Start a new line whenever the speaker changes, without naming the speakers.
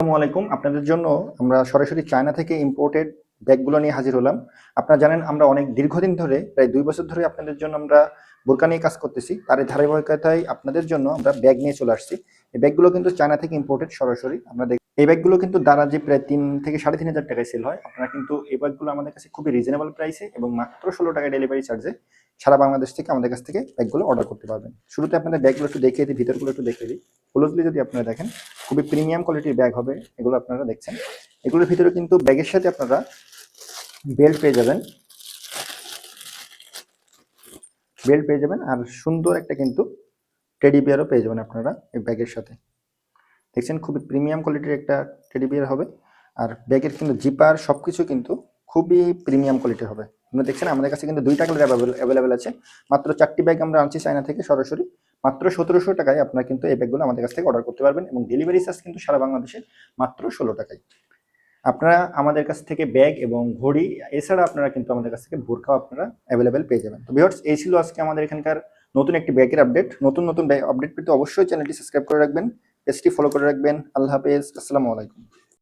আসসালামু আলাইকুম। আপনাদের জন্য আমরা সরাসরি চায়না থেকে ইম্পোর্টেড ব্যাগগুলো নিয়ে হাজির হলাম। আপনারা জানেন আমরা অনেক দীর্ঘদিন ধরে প্রায় ২ বছর ধরে আপনাদের জন্য আমরা বোরকা নিয়ে কাজ করতেছি। তারই ধারাবাহিকতায় আপনাদের জন্য আমরা ব্যাগ নিয়ে চলে আসছি। এই ব্যাগগুলো কিন্তু চায়না থেকে ইম্পোর্টেড সরাসরি। এই ব্যাগগুলো কিন্তু দারাজে প্রায় ৩ থেকে ৳৩,৫০০ টাকায় সেল হয়। আপনারা কিন্তু এই ব্যাগগুলো আমাদের কাছে খুবই রিজনেবল প্রাইসে এবং মাত্র ৳১৬ ডেলিভারি চার্জে সারা বাংলাদেশ থেকে আমাদের কাছ থেকে ব্যাগগুলো অর্ডার করতে পারবেন। শুরুতে আপনাদের ব্যাগগুলো একটু দেখিয়ে দিই, ভিতরগুলো একটু দেখিয়ে দিই। ক্লোজলি যদি আপনারা দেখেন খুবই প্রিমিয়াম কোয়ালিটির ব্যাগ হবে এগুলো আপনারা দেখছেন। এগুলোর ভিতরে কিন্তু ব্যাগের সাথে আপনারা বেল্ট পেয়ে যাবেন, আর সুন্দর একটা কিন্তু টেডি বিয়ারও পেয়ে যাবেন আপনারা এই ব্যাগের সাথে। দেখছেন খুবই প্রিমিয়াম কোয়ালিটির একটা টেডি বিয়ার হবে। আর ব্যাগের কিন্তু জিপার সবকিছু কিন্তু খুবই প্রিমিয়াম কোয়ালিটির হবে। আপনারা দেখছেন আমাদের কাছে কিন্তু ২টা কালার অ্যাভেলেবেল আছে। মাত্র ৪টি ব্যাগ আমরা আনছি চায়না থেকে সরাসরি। মাত্র ৳১৭০০ টাকায় আপনারা কিন্তু এই ব্যাগগুলো আমাদের কাছ থেকে অর্ডার করতে পারবেন এবং ডেলিভারি চার্জ কিন্তু সারা বাংলাদেশে মাত্র ৳১৬ টাকায়। আপনারা আমাদের কাছ থেকে ব্যাগ এবং ঘড়ি এছাড়া আপনারা কিন্তু আমাদের কাছ থেকে বোরকাও আপনারা অ্যাভেলেবেল পেয়ে যাবেন। তো ভিউয়ার্স, এই ছিল আজকে আমাদের এখানকার নতুন একটি ব্যাগের আপডেট। নতুন ব্যাগ আপডেট পেতে অবশ্যই চ্যানেলটি সাবস্ক্রাইব করে রাখবেন, পেজটি ফলো করে রাখবেন। আল্লাহ হাফেজ, আসসালামু আলাইকুম।